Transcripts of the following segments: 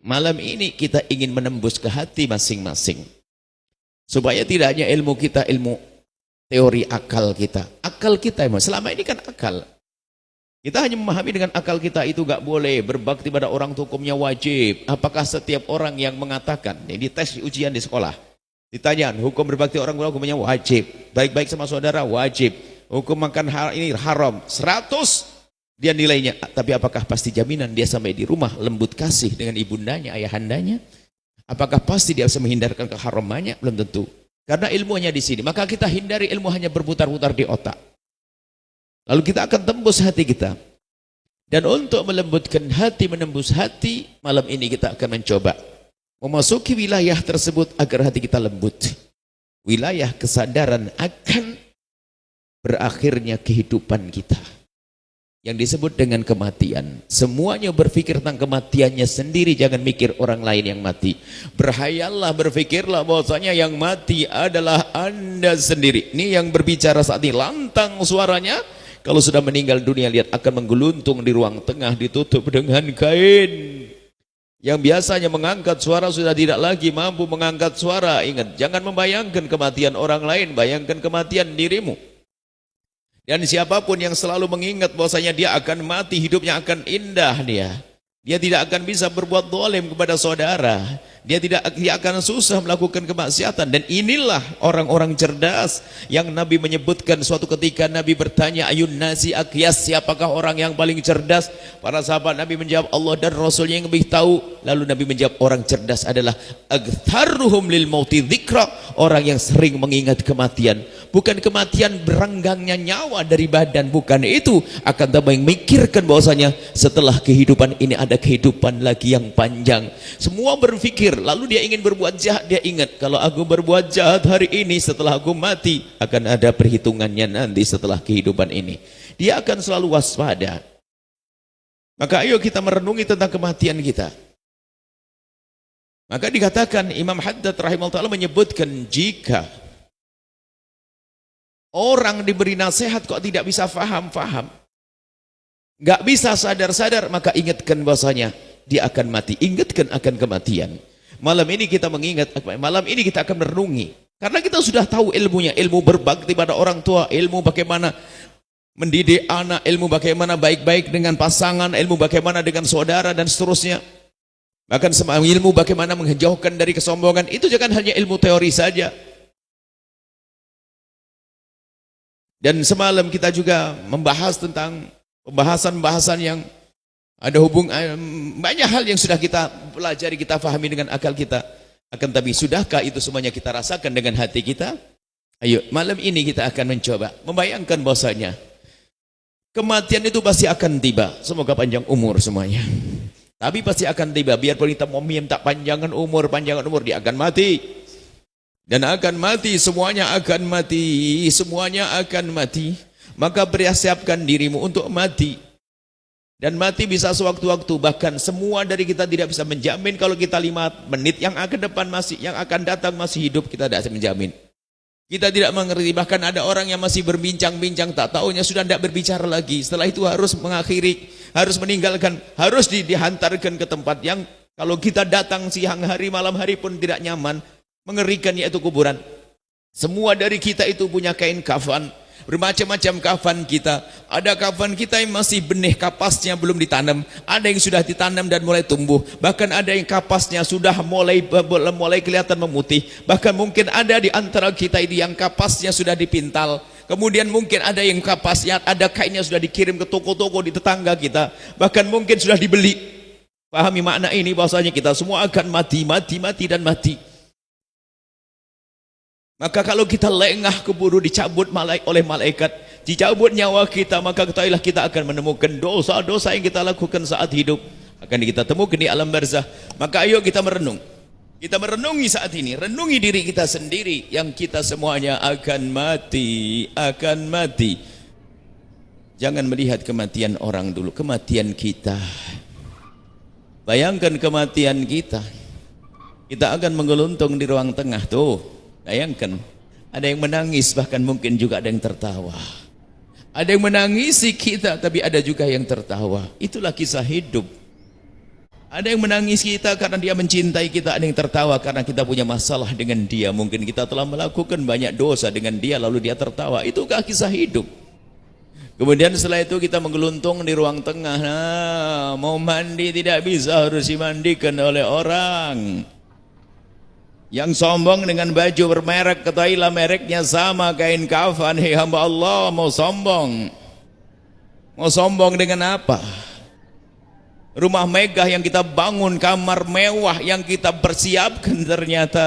Malam ini kita ingin menembus ke hati masing-masing. Supaya tidak hanya ilmu kita, ilmu teori akal kita. Akal kita emang, selama ini kan akal. Kita hanya memahami dengan akal kita itu gak boleh. Berbakti pada orang tua hukumnya wajib. Apakah setiap orang yang mengatakan, ini tes ujian di sekolah. Ditanya, hukum berbakti orang tua hukumnya wajib. Baik-baik sama saudara wajib. Hukum makan ini haram. 100 dia nilainya, tapi apakah pasti jaminan dia sampai di rumah lembut kasih dengan ibundanya, ayahandanya? Apakah pasti dia bisa menghindarkan keharamannya? Belum tentu. Karena ilmunya di sini. Maka kita hindari ilmu hanya berputar-putar di otak. Lalu kita akan tembus hati kita. Dan untuk melembutkan hati, menembus hati, malam ini kita akan mencoba memasuki wilayah tersebut agar hati kita lembut. Wilayah kesadaran akan berakhirnya kehidupan kita. Yang disebut dengan kematian. Semuanya berpikir tentang kematiannya sendiri, jangan mikir orang lain yang mati. Berhayallah, berpikirlah bahwasanya yang mati adalah Anda sendiri. Ini yang berbicara saat ini, lantang suaranya. Kalau sudah meninggal dunia, lihat akan menggeluntung di ruang tengah, ditutup dengan kain. Yang biasanya mengangkat suara sudah tidak lagi mampu mengangkat suara. Ingat, jangan membayangkan kematian orang lain, bayangkan kematian dirimu. Dan siapapun yang selalu mengingat bahwasanya dia akan mati, hidupnya akan indah dia. Dia tidak akan bisa berbuat zalim kepada saudara. Dia akan susah melakukan kemaksiatan. Dan inilah orang-orang cerdas yang Nabi menyebutkan suatu ketika Nabi bertanya, ayun nasi akyas, siapakah orang yang paling cerdas? Para sahabat Nabi menjawab, Allah dan Rasulnya yang lebih tahu. Lalu Nabi menjawab, orang cerdas adalah agtharuhum lil mauti dzikra, orang yang sering mengingat kematian. Bukan kematian berenggangnya nyawa dari badan, bukan itu. Akan tapi memikirkan bahwasanya setelah kehidupan ini ada kehidupan lagi yang panjang. Semua berpikir, lalu dia ingin berbuat jahat, dia ingat kalau aku berbuat jahat hari ini, setelah aku mati akan ada perhitungannya nanti setelah kehidupan ini. Dia akan selalu waspada. Maka ayo kita merenungi tentang kematian kita. Maka dikatakan Imam Haddad rahimahullah ta'ala menyebutkan, jika orang diberi nasihat kok tidak bisa faham, gak bisa sadar-sadar, maka ingatkan bahwasanya dia akan mati. Ingatkan akan kematian. Malam ini kita mengingat, malam ini kita akan merenungi. Karena kita sudah tahu ilmunya, ilmu berbakti pada orang tua, ilmu bagaimana mendidik anak, ilmu bagaimana baik-baik dengan pasangan, ilmu bagaimana dengan saudara dan seterusnya. Bahkan semua ilmu bagaimana menjauhkan dari kesombongan. Itu jangan hanya ilmu teori saja. Dan semalam kita juga membahas tentang pembahasan-pembahasan yang ada banyak hal yang sudah kita pelajari, kita fahami dengan akal kita. Akan tapi sudahkah itu semuanya kita rasakan dengan hati kita? Ayo, malam ini kita akan mencoba membayangkan bahwasanya kematian itu pasti akan tiba. Semoga panjang umur semuanya. Tapi pasti akan tiba. Biarpun kita mau minta panjangan umur, dia akan mati. Dan akan mati, semuanya akan mati. Semuanya akan mati. Maka persiapkan dirimu untuk mati. Dan mati bisa sewaktu-waktu. Bahkan semua dari kita tidak bisa menjamin kalau kita 5 menit yang akan datang masih hidup, kita tidak bisa menjamin. Kita tidak mengerti, bahkan ada orang yang masih berbincang-bincang, tak tahunya sudah tidak berbicara lagi. Setelah itu harus mengakhiri, harus meninggalkan, harus dihantarkan ke tempat yang kalau kita datang siang hari, malam hari pun tidak nyaman, mengerikan, yaitu kuburan. Semua dari kita itu punya kain kafan, bermacam-macam kafan kita. Ada kafan kita yang masih benih, kapasnya belum ditanam, ada yang sudah ditanam dan mulai tumbuh, bahkan ada yang kapasnya sudah mulai kelihatan memutih, bahkan mungkin ada di antara kita ini yang kapasnya sudah dipintal, kemudian mungkin ada yang kapasnya, ada kainnya sudah dikirim ke toko-toko di tetangga kita, bahkan mungkin sudah dibeli. Pahami makna ini bahwasanya kita semua akan mati dan mati. Maka kalau kita lengah keburu dicabut oleh malaikat, dicabut nyawa kita, maka ketahuilah kita akan menemukan dosa-dosa yang kita lakukan saat hidup akan kita temukan di alam barzah. Maka ayo kita merenung. Kita merenungi saat ini, renungi diri kita sendiri yang kita semuanya akan mati, Jangan melihat kematian orang dulu, kematian kita. Bayangkan kematian kita. Kita akan menggeluntung di ruang tengah tuh. Bayangkan, ada yang menangis, bahkan mungkin juga ada yang tertawa. Ada yang menangisi kita, tapi ada juga yang tertawa. Itulah kisah hidup. Ada yang menangis kita karena dia mencintai kita, ada yang tertawa karena kita punya masalah dengan dia. Mungkin kita telah melakukan banyak dosa dengan dia, lalu dia tertawa. Itukah kisah hidup? Kemudian setelah itu kita menggeluntung di ruang tengah. Nah, mau mandi tidak bisa, harus dimandikan oleh orang. Yang sombong dengan baju bermerek, ketahuilah mereknya sama kain kafan. Hei hamba Allah, mau sombong. Mau sombong dengan apa? Rumah megah yang kita bangun, kamar mewah yang kita persiapkan, ternyata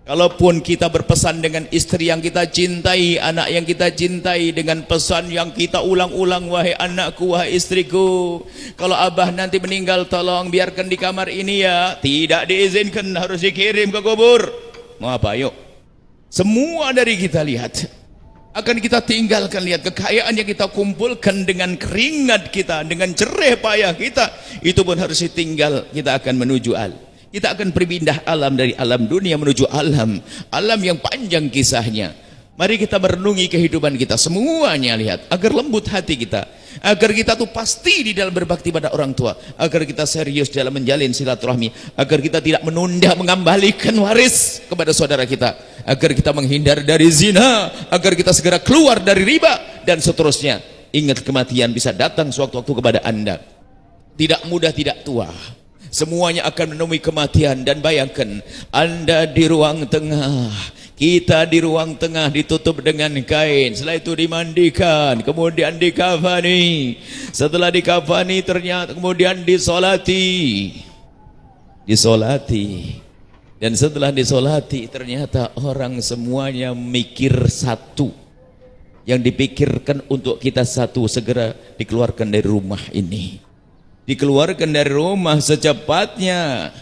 kalaupun kita berpesan dengan istri yang kita cintai, anak yang kita cintai, dengan pesan yang kita ulang-ulang, wahai anakku, wahai istriku, kalau abah nanti meninggal tolong biarkan di kamar ini ya, tidak diizinkan, harus dikirim ke kubur. Mau apa? Yuk, semua dari kita lihat akan kita tinggalkan. Lihat kekayaan yang kita kumpulkan dengan keringat kita, dengan jerih payah kita, itu pun harus ditinggal. Kita akan menuju kita akan berpindah alam, dari alam dunia menuju alam yang panjang kisahnya. Mari kita merenungi kehidupan kita semuanya, lihat, agar lembut hati kita, agar kita tuh pasti di dalam berbakti pada orang tua, agar kita serius dalam menjalin silaturahmi, agar kita tidak menunda mengembalikan waris kepada saudara kita, agar kita menghindar dari zina, agar kita segera keluar dari riba, dan seterusnya. Ingat, kematian bisa datang sewaktu-waktu kepada Anda. Tidak muda, tidak tua, semuanya akan menemui kematian. Dan bayangkan, Anda di ruang tengah, kita di ruang tengah, ditutup dengan kain, setelah itu dimandikan, kemudian dikafani, setelah dikafani ternyata kemudian disolati, dan setelah disolati ternyata orang semuanya mikir satu, yang dipikirkan untuk kita satu, segera dikeluarkan dari rumah ini, dikeluarkan dari rumah secepatnya,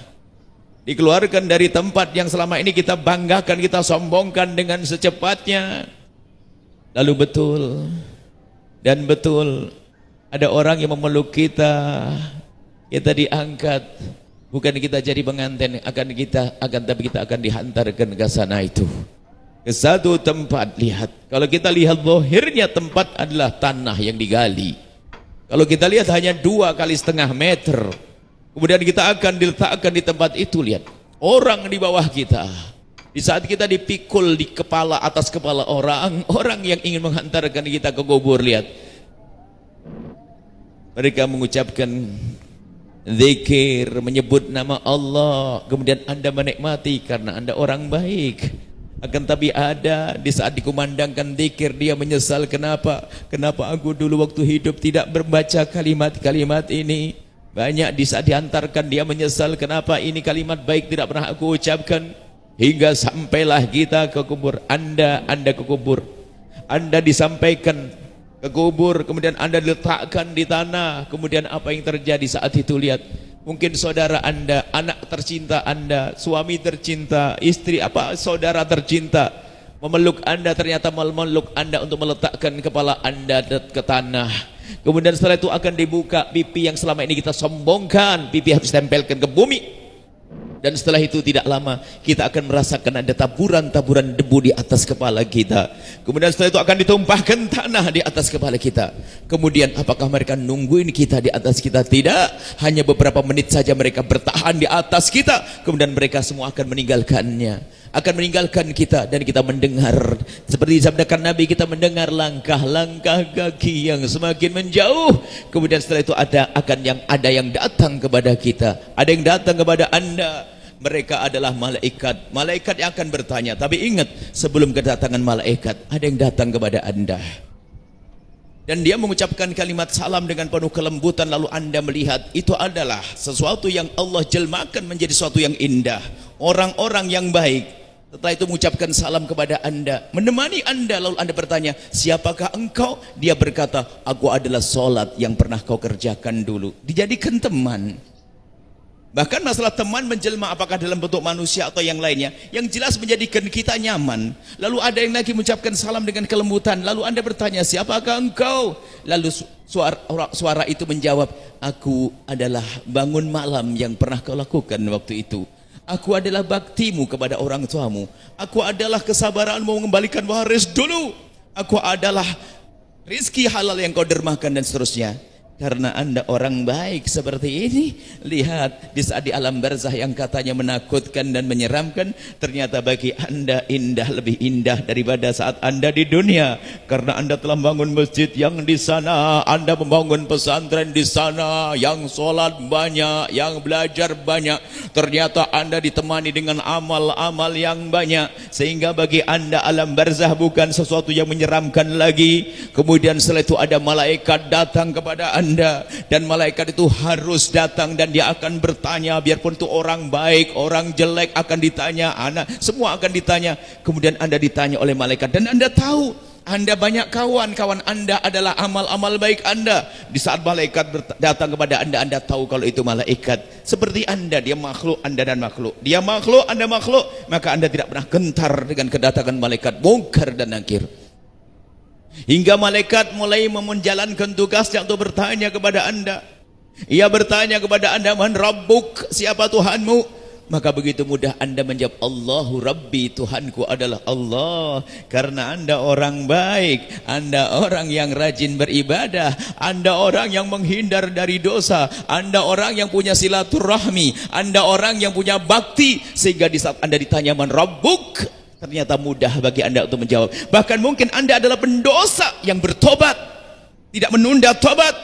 dikeluarkan dari tempat yang selama ini kita banggakan, kita sombongkan dengan secepatnya. Lalu betul ada orang yang memeluk kita diangkat, bukan kita jadi pengantin, tapi kita akan dihantarkan ke sana, itu ke satu tempat. Lihat, kalau kita lihat zahirnya tempat adalah tanah yang digali. Kalau kita lihat hanya 2,5 meter. Kemudian kita akan diletakkan di tempat itu. Lihat, orang di bawah kita. Di saat kita dipikul di kepala, atas kepala orang yang ingin menghantarkan kita ke kubur. Lihat, mereka mengucapkan zikir, menyebut nama Allah. Kemudian Anda menikmati karena Anda orang baik. Akan tapi ada di saat dikumandangkan zikir, dia menyesal. Kenapa aku dulu waktu hidup tidak membaca kalimat-kalimat ini. Banyak di saat diantarkan dia menyesal, kenapa ini kalimat baik tidak pernah aku ucapkan. Hingga sampailah kita ke kubur. Anda ke kubur, Anda disampaikan ke kubur, kemudian Anda diletakkan di tanah. Kemudian apa yang terjadi saat itu? Lihat, mungkin saudara Anda, anak tercinta Anda, suami tercinta, istri saudara tercinta memeluk Anda, ternyata memeluk Anda untuk meletakkan kepala Anda ke tanah. Kemudian setelah itu akan dibuka pipi yang selama ini kita sombongkan, pipi harus tempelkan ke bumi. Dan setelah itu tidak lama kita akan merasakan ada taburan-taburan debu di atas kepala kita. Kemudian setelah itu akan ditumpahkan tanah di atas kepala kita. Kemudian apakah mereka nungguin kita di atas kita? Tidak, hanya beberapa menit saja mereka bertahan di atas kita. Kemudian mereka semua akan meninggalkan kita, dan kita mendengar seperti sabdakan Nabi, kita mendengar langkah-langkah kaki yang semakin menjauh. Kemudian setelah itu ada yang datang kepada kita, ada yang datang kepada Anda. Mereka adalah malaikat yang akan bertanya. Tapi ingat, sebelum kedatangan malaikat ada yang datang kepada Anda, dan dia mengucapkan kalimat salam dengan penuh kelembutan. Lalu Anda melihat itu adalah sesuatu yang Allah jelmakan menjadi sesuatu yang indah. Orang-orang yang baik setelah itu mengucapkan salam kepada Anda, menemani Anda. Lalu Anda bertanya, siapakah engkau? Dia berkata, aku adalah sholat yang pernah kau kerjakan dulu. Dijadikan teman. Bahkan masalah teman menjelma apakah dalam bentuk manusia atau yang lainnya, yang jelas menjadikan kita nyaman. Lalu ada yang lagi mengucapkan salam dengan kelembutan. Lalu Anda bertanya, siapakah engkau? Lalu suara itu menjawab, aku adalah bangun malam yang pernah kau lakukan waktu itu. Aku adalah baktimu kepada orang tuamu. Aku adalah kesabaranmu mengembalikan waris dulu. Aku adalah rizki halal yang kau dermakan, dan seterusnya. Karena Anda orang baik seperti ini. Lihat di saat di alam barzah yang katanya menakutkan dan menyeramkan, ternyata bagi Anda indah, lebih indah daripada saat Anda di dunia. Karena Anda telah membangun masjid yang di sana, Anda membangun pesantren di sana, yang sholat banyak, yang belajar banyak. Ternyata Anda ditemani dengan amal-amal yang banyak, sehingga bagi Anda alam barzah bukan sesuatu yang menyeramkan lagi. Kemudian setelah itu ada malaikat datang kepada Anda, dan malaikat itu harus datang dan dia akan bertanya, biarpun itu orang baik, orang jelek akan ditanya, anak semua akan ditanya. Kemudian Anda ditanya oleh malaikat dan Anda tahu Anda banyak kawan Anda adalah amal-amal baik Anda. Di saat malaikat datang kepada Anda tahu kalau itu malaikat. Seperti Anda, dia makhluk, Anda dan makhluk. Dia makhluk, Anda makhluk. Maka Anda tidak pernah gentar dengan kedatangan malaikat Munkar dan Nakir. Hingga malaikat mulai menjalankan tugasnya untuk bertanya kepada Anda. Ia bertanya kepada Anda, Man Rabbuk, siapa Tuhanmu? Maka begitu mudah Anda menjawab, Allahu Rabbi, Tuhanku adalah Allah. Karena Anda orang baik, Anda orang yang rajin beribadah, Anda orang yang menghindar dari dosa, Anda orang yang punya silaturahmi, Anda orang yang punya bakti. Sehingga di saat Anda ditanya, Man Rabbuk, ternyata mudah bagi Anda untuk menjawab. Bahkan mungkin Anda adalah pendosa yang bertobat, tidak menunda tobat.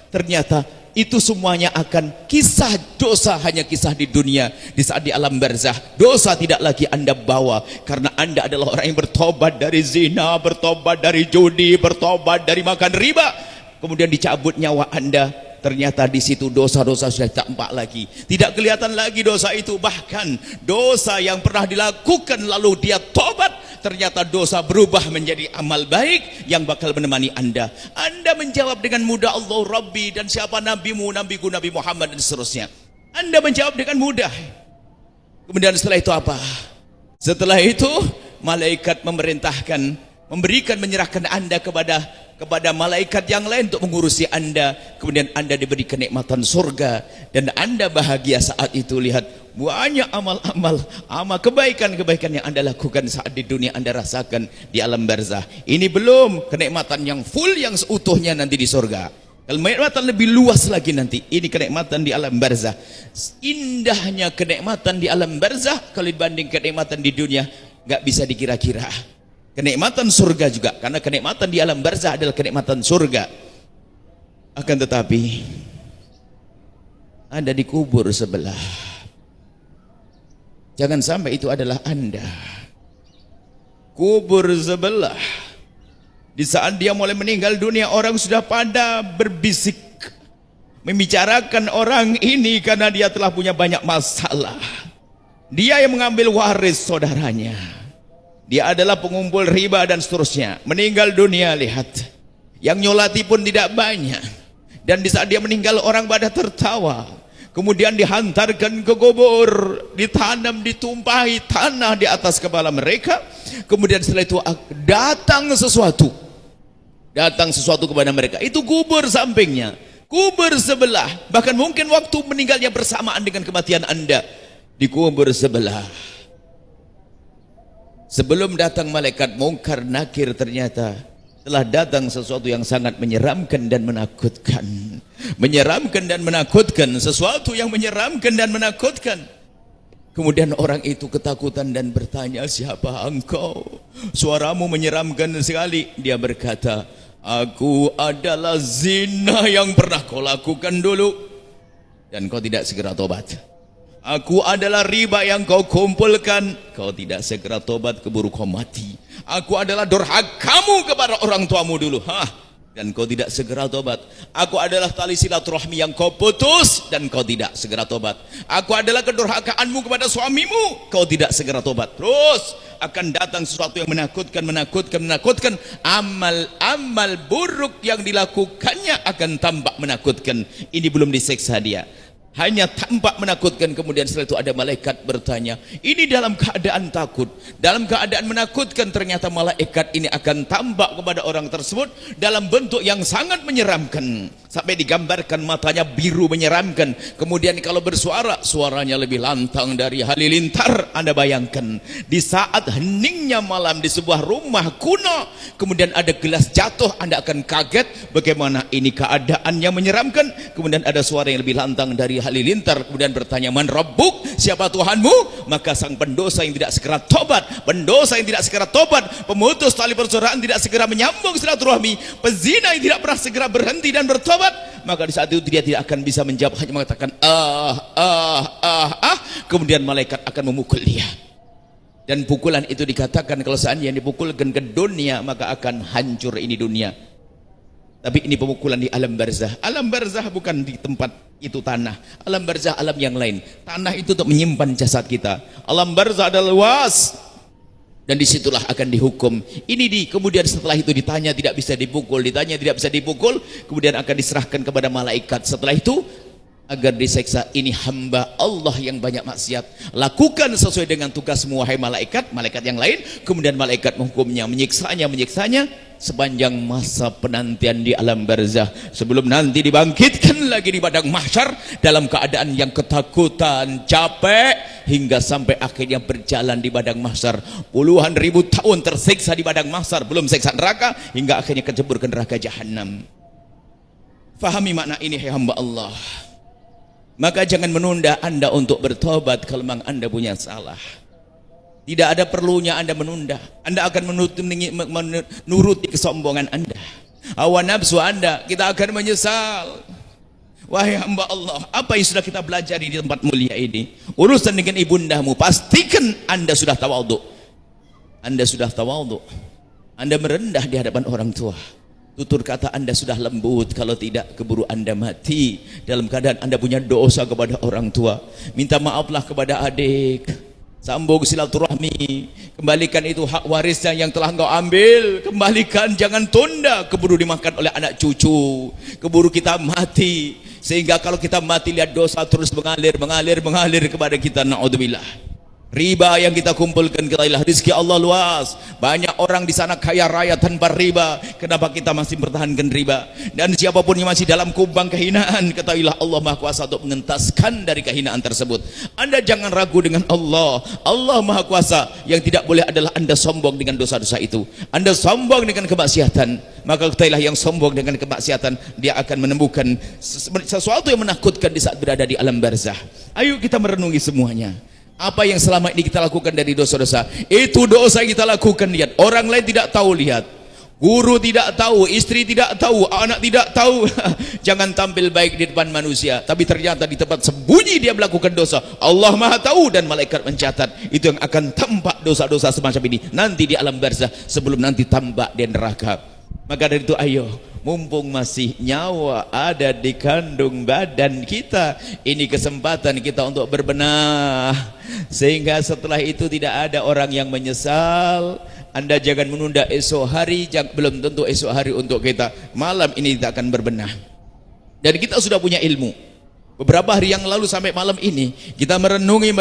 Ternyata itu semuanya akan kisah dosa, hanya kisah di dunia. Di saat di alam barzah, dosa tidak lagi Anda bawa. Karena Anda adalah orang yang bertobat dari zina, bertobat dari judi, bertobat dari makan riba. Kemudian dicabut nyawa Anda. Ternyata di situ dosa-dosa sudah tak tampak lagi. Tidak kelihatan lagi dosa itu. Bahkan dosa yang pernah dilakukan lalu dia tobat, ternyata dosa berubah menjadi amal baik yang bakal menemani Anda. Anda menjawab dengan mudah, Allah Rabbi, dan siapa nabimu, nabiku Nabi Muhammad, dan seterusnya. Anda menjawab dengan mudah. Kemudian setelah itu apa? Setelah itu malaikat menyerahkan Anda kepada malaikat yang lain untuk mengurusi Anda. Kemudian Anda diberi kenikmatan surga dan Anda bahagia saat itu. Lihat banyak amal kebaikan-kebaikan yang Anda lakukan saat di dunia, Anda rasakan di alam barzah. Ini belum kenikmatan yang full, yang seutuhnya nanti di surga. Kenikmatan lebih luas lagi nanti. Ini kenikmatan di alam barzah. Indahnya kenikmatan di alam barzah kalau dibanding kenikmatan di dunia nggak bisa dikira-kira. Kenikmatan surga juga, karena kenikmatan di alam barzah adalah kenikmatan surga. Akan tetapi ada di kubur sebelah. Jangan sampai itu adalah Anda. Kubur sebelah, di saat dia mulai meninggal dunia, orang sudah pada berbisik, membicarakan orang ini karena dia telah punya banyak masalah. Dia yang mengambil waris saudaranya, dia adalah pengumpul riba dan seterusnya. Meninggal dunia, lihat, yang nyolati pun tidak banyak. Dan di saat dia meninggal, orang pada tertawa. Kemudian dihantarkan ke kubur, ditanam, ditumpahi tanah di atas kepala mereka. Kemudian setelah itu datang sesuatu kepada mereka. Itu kubur sampingnya, kubur sebelah. Bahkan mungkin waktu meninggalnya bersamaan dengan kematian Anda. Di kubur sebelah, sebelum datang malaikat Munkar Nakir, ternyata telah datang sesuatu yang sangat menyeramkan dan menakutkan. Menyeramkan dan menakutkan, sesuatu yang menyeramkan dan menakutkan. Kemudian orang itu ketakutan dan bertanya, siapa engkau? Suaramu menyeramkan sekali. Dia berkata, aku adalah zina yang pernah kau lakukan dulu dan kau tidak segera tobat. Aku adalah riba yang kau kumpulkan, kau tidak segera tobat, keburu kau mati. Aku adalah durhakamu kepada orang tuamu dulu, dan kau tidak segera tobat. Aku adalah tali silaturahmi yang kau putus dan kau tidak segera tobat. Aku adalah kedurhakaanmu kepada suamimu, kau tidak segera tobat. Terus akan datang sesuatu yang menakutkan. Amal buruk yang dilakukannya akan tampak menakutkan. Ini belum diseksa dia. hanya tampak menakutkan. Kemudian setelah itu ada malaikat bertanya, ini dalam keadaan takut, dalam keadaan menakutkan, ternyata malaikat ini akan tampak kepada orang tersebut dalam bentuk yang sangat menyeramkan, sampai digambarkan matanya biru menyeramkan. Kemudian kalau bersuara, suaranya lebih lantang dari halilintar. Anda bayangkan di saat heningnya malam di sebuah rumah kuno, kemudian ada gelas jatuh, Anda akan kaget bagaimana ini keadaannya menyeramkan. Kemudian ada suara yang lebih lantang dari halilintar, kemudian bertanya, man rabbuk, siapa Tuhanmu? Maka sang pendosa yang tidak segera tobat, pendosa yang tidak segera tobat, pemutus tali persaudaraan tidak segera menyambung silaturahmi, pezina yang tidak pernah segera berhenti dan bertobat, maka di saat itu dia tidak akan bisa menjawab, hanya mengatakan kemudian malaikat akan memukul dia. Dan pukulan itu dikatakan kalau seandainya dipukulkan ke dunia, maka akan hancur ini dunia. Tapi ini pemukulan di alam barzah. Alam barzah bukan di tempat itu tanah. Alam barzah alam yang lain. Tanah itu untuk menyimpan jasad kita. Alam barzah adalah luas. Dan disitulah akan dihukum. Kemudian setelah itu ditanya tidak bisa dipukul, ditanya tidak bisa dipukul, kemudian akan diserahkan kepada malaikat. Setelah itu agar diseksa, ini hamba Allah yang banyak maksiat, lakukan sesuai dengan tugasmu wahai malaikat. Malaikat yang lain, kemudian malaikat menghukumnya, menyiksanya sepanjang masa penantian di alam barzah, sebelum nanti dibangkitkan lagi di padang mahsyar dalam keadaan yang ketakutan, capek, hingga sampai akhirnya berjalan di padang mahsyar puluhan ribu tahun tersiksa di padang mahsyar, belum siksa neraka, hingga akhirnya kecebur ke neraka jahanam. Fahami makna ini hai hamba Allah. Maka jangan menunda Anda untuk bertobat kalau memang Anda punya salah. Tidak ada perlunya Anda menunda. Anda akan menuruti kesombongan Anda, hawa nafsu Anda. Kita akan menyesal. Wahai hamba Allah, apa yang sudah kita belajar di tempat mulia ini? Urusan dengan ibundamu, pastikan Anda sudah tawadhu. Anda sudah tawadhu. Anda merendah di hadapan orang tua. Tutur kata Anda sudah lembut, kalau tidak keburu Anda mati dalam keadaan Anda punya dosa kepada orang tua. Minta maaflah kepada adik, sambung silaturahmi, kembalikan itu hak warisnya yang telah engkau ambil, kembalikan, jangan tunda, keburu dimakan oleh anak cucu, keburu kita mati. Sehingga kalau kita mati lihat dosa terus mengalir kepada kita, naudzubillah. Riba yang kita kumpulkan, ketahuilah rezeki Allah luas. Banyak orang di sana kaya raya tanpa riba. Kenapa kita masih mempertahankan riba? Dan siapapun yang masih dalam kubang kehinaan, ketahuilah Allah Maha Kuasa untuk mengentaskan dari kehinaan tersebut. Anda jangan ragu dengan Allah. Allah Maha Kuasa. Yang tidak boleh adalah Anda sombong dengan dosa-dosa itu. Anda sombong dengan kemaksiatan, maka ketahuilah yang sombong dengan kemaksiatan, dia akan menemukan sesuatu yang menakutkan di saat berada di alam barzah. Ayo kita merenungi semuanya. Apa yang selama ini kita lakukan dari dosa-dosa, itu dosa yang kita lakukan. Lihat, orang lain tidak tahu, lihat, guru tidak tahu, istri tidak tahu, anak tidak tahu. Jangan tampil baik di depan manusia, tapi ternyata di tempat sembunyi dia melakukan dosa. Allah Maha tahu dan malaikat mencatat. Itu yang akan tampak dosa-dosa semacam ini nanti di alam barzah, sebelum nanti tampak di neraka. Maka dari itu ayo, mumpung masih nyawa ada di kandung badan kita, ini kesempatan kita untuk berbenah, sehingga setelah itu tidak ada orang yang menyesal. Anda jangan menunda esok hari, belum tentu esok hari untuk kita. Malam ini kita akan berbenah. Dan kita sudah punya ilmu. Beberapa hari yang lalu sampai malam ini kita merenungi,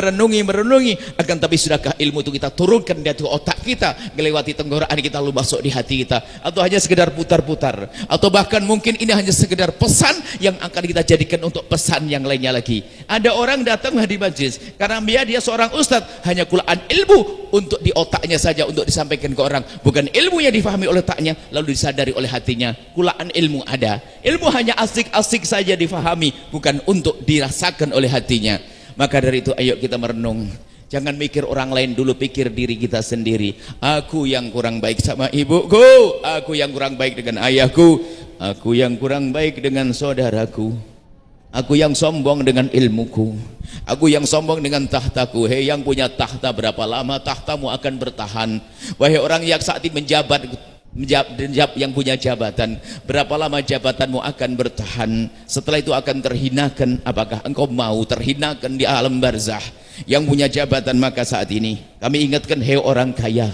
akan tapi sudahkah ilmu itu kita turunkan di otak kita, melewati tenggorokan kita lalu masuk di hati kita, atau hanya sekedar putar-putar, atau bahkan mungkin ini hanya sekedar pesan yang akan kita jadikan untuk pesan yang lainnya lagi. Ada orang datang di majlis karena dia seorang ustadz, hanya kulaan ilmu untuk di otaknya saja untuk disampaikan ke orang, bukan ilmu yang difahami oleh otaknya lalu disadari oleh hatinya. Kulaan ilmu ada, ilmu hanya asik-asik saja difahami, bukan untuk dirasakan oleh hatinya. Maka dari itu ayo kita merenung. Jangan mikir orang lain dulu, pikir diri kita sendiri. Aku yang kurang baik sama ibuku, aku yang kurang baik dengan ayahku, aku yang kurang baik dengan saudaraku, aku yang sombong dengan ilmuku, aku yang sombong dengan tahtaku. Hei yang punya tahta, berapa lama tahtamu akan bertahan? Wahai orang yang saat ini menjabat, yang punya jabatan, berapa lama jabatanmu akan bertahan? Setelah itu akan terhinakan. Apakah engkau mau terhinakan di alam barzah? Yang punya jabatan, maka saat ini kami ingatkan, hei orang kaya,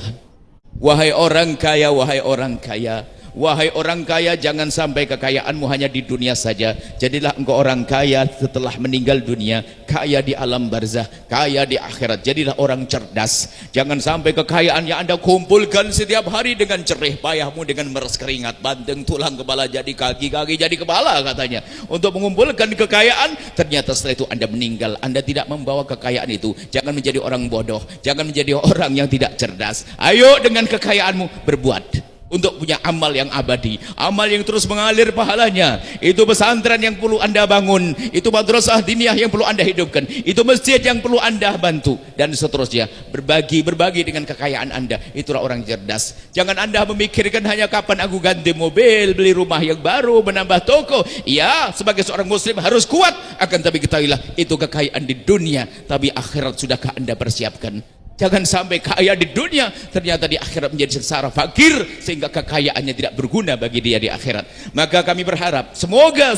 wahai orang kaya, wahai orang kaya, Wahai orang kaya, jangan sampai kekayaanmu hanya di dunia saja. Jadilah engkau orang kaya setelah meninggal dunia, kaya di alam barzah, kaya di akhirat. Jadilah orang cerdas. Jangan sampai kekayaan yang Anda kumpulkan setiap hari dengan jerih payahmu, dengan meres keringat, banteng tulang kepala jadi kaki, kaki jadi kepala katanya, untuk mengumpulkan kekayaan. Ternyata setelah itu Anda meninggal, Anda tidak membawa kekayaan itu. Jangan menjadi orang bodoh, jangan menjadi orang yang tidak cerdas. Ayo dengan kekayaanmu berbuat untuk punya amal yang abadi, amal yang terus mengalir pahalanya. Itu pesantren yang perlu Anda bangun, itu madrasah diniyah yang perlu Anda hidupkan, itu masjid yang perlu Anda bantu, dan seterusnya. Berbagi dengan kekayaan Anda. Itulah orang cerdas. Jangan Anda memikirkan hanya kapan aku ganti mobil, beli rumah yang baru, menambah toko. Ya, sebagai seorang muslim harus kuat, akan tapi ketahuilah itu kekayaan di dunia, tapi akhirat sudahkah Anda persiapkan? Jangan sampai kaya di dunia, ternyata di akhirat menjadi sengsara, fakir, sehingga kekayaannya tidak berguna bagi dia di akhirat. Maka kami berharap, semoga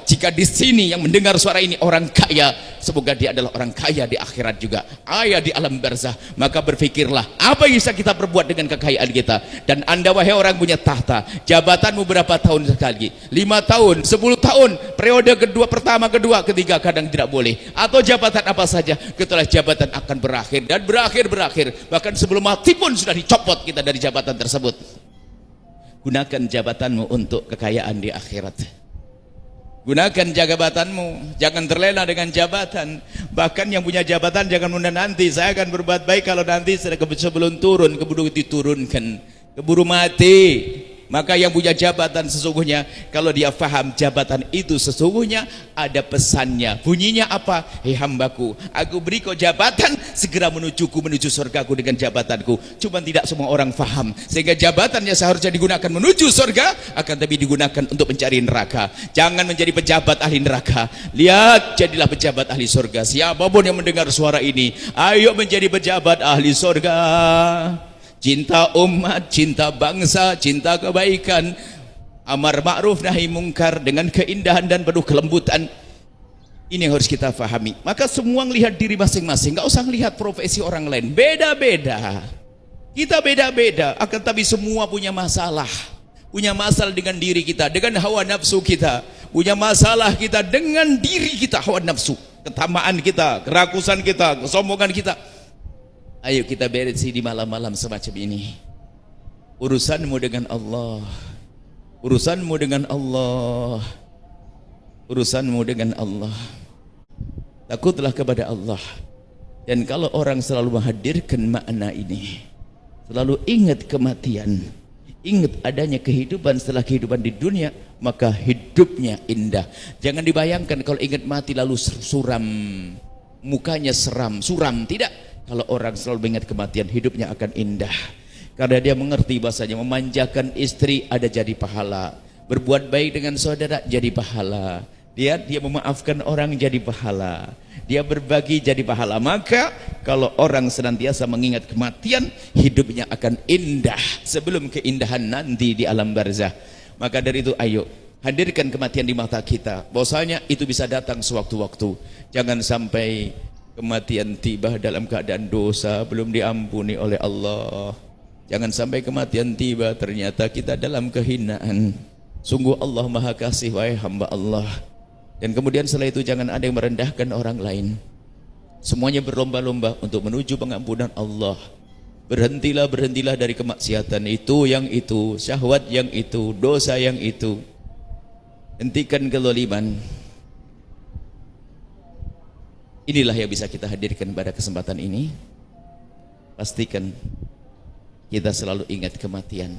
jika di sini yang mendengar suara ini orang kaya, semoga dia adalah orang kaya di akhirat juga, kaya di alam barzah. Maka berpikirlah, apa yang bisa kita perbuat dengan kekayaan kita. Dan Anda wahai orang punya tahta, jabatanmu berapa tahun sekali? 5 tahun, 10 tahun, periode kedua, pertama, kedua, ketiga, kadang tidak boleh. Atau jabatan apa saja, ketika jabatan akan berakhir, dan berakhir, bahkan sebelum mati pun sudah dicopot kita dari jabatan tersebut. Gunakan jabatanmu untuk kekayaan di akhirat. Gunakan jabatanmu, jangan terlena dengan jabatan. Bahkan yang punya jabatan jangan menunda nanti, saya akan berbuat baik kalau nanti sebelum turun, keburu diturunkan, keburu mati. Maka yang punya jabatan sesungguhnya, kalau dia faham jabatan itu sesungguhnya ada pesannya. Bunyinya apa? Hei hambaku, aku beri kau jabatan, segera menuju surgaku dengan jabatanku. Cuma tidak semua orang faham, sehingga jabatannya seharusnya digunakan menuju surga, akan tapi digunakan untuk mencari neraka. Jangan menjadi pejabat ahli neraka. Lihat, jadilah pejabat ahli surga. Siapapun yang mendengar suara ini, ayo menjadi pejabat ahli surga. Cinta umat, cinta bangsa, cinta kebaikan, amar ma'ruf nahi mungkar dengan keindahan dan penuh kelembutan. Ini yang harus kita fahami. Maka semua melihat diri masing-masing, nggak usah lihat profesi orang lain. Beda-beda, kita beda-beda, akan tapi semua punya masalah dengan diri kita, dengan hawa nafsu kita, punya masalah kita dengan diri kita, hawa nafsu, ketamaan kita, kerakusan kita, kesombongan kita. Ayo kita beres di malam-malam semacam ini. Urusanmu dengan Allah, urusanmu dengan Allah, urusanmu dengan Allah. Takutlah kepada Allah. Dan kalau orang selalu menghadirkan makna ini, selalu ingat kematian, ingat adanya kehidupan setelah kehidupan di dunia, maka hidupnya indah. Jangan dibayangkan kalau ingat mati lalu suram, mukanya suram, tidak. Kalau orang selalu mengingat kematian, hidupnya akan indah. Karena dia mengerti bahasanya memanjakan istri ada jadi pahala, berbuat baik dengan saudara jadi pahala, dia memaafkan orang jadi pahala, dia berbagi jadi pahala. Maka kalau orang senantiasa mengingat kematian, hidupnya akan indah sebelum keindahan nanti di alam barzah. Maka dari itu ayo hadirkan kematian di mata kita, bahwasanya itu bisa datang sewaktu-waktu. Jangan sampai kematian tiba dalam keadaan dosa belum diampuni oleh Allah. Jangan sampai kematian tiba ternyata kita dalam kehinaan. Sungguh Allah Maha Kasih wahai hamba Allah. Dan kemudian setelah itu jangan ada yang merendahkan orang lain. Semuanya berlomba-lomba untuk menuju pengampunan Allah. Berhentilah dari kemaksiatan itu, yang itu, syahwat yang itu, dosa yang itu. Hentikan kezaliman. Inilah yang bisa kita hadirkan pada kesempatan ini. Pastikan kita selalu ingat kematian.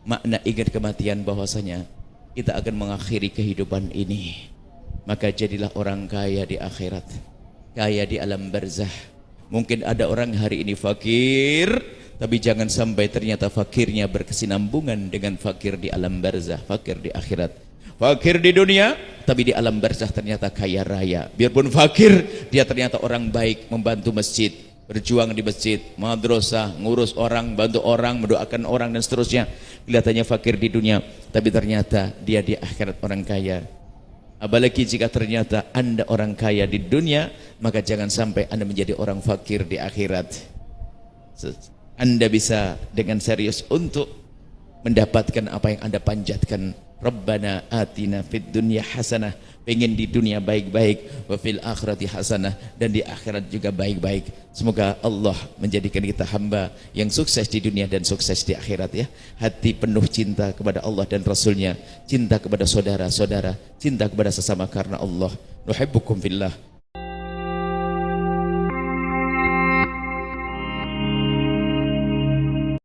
Makna ingat kematian bahwasanya kita akan mengakhiri kehidupan ini. Maka jadilah orang kaya di akhirat, kaya di alam barzah. Mungkin ada orang hari ini fakir, tapi jangan sampai ternyata fakirnya berkesinambungan dengan fakir di alam barzah, fakir di akhirat. Fakir di dunia, tapi di alam barzah ternyata kaya raya. Biarpun fakir, dia ternyata orang baik, membantu masjid, berjuang di masjid, madrasah, ngurus orang, bantu orang, mendoakan orang dan seterusnya. Kelihatannya fakir di dunia, tapi ternyata dia di akhirat orang kaya. Apalagi jika ternyata Anda orang kaya di dunia, maka jangan sampai Anda menjadi orang fakir di akhirat. Anda bisa dengan serius untuk mendapatkan apa yang Anda panjatkan. Rabbana atina fid dunya hasanah, pengen di dunia baik-baik, wa fil akhirati hasanah, dan di akhirat juga baik-baik. Semoga Allah menjadikan kita hamba yang sukses di dunia dan sukses di akhirat ya. Hati penuh cinta kepada Allah dan Rasulnya, cinta kepada saudara-saudara, cinta kepada sesama karena Allah. Nuhibbukum fillah.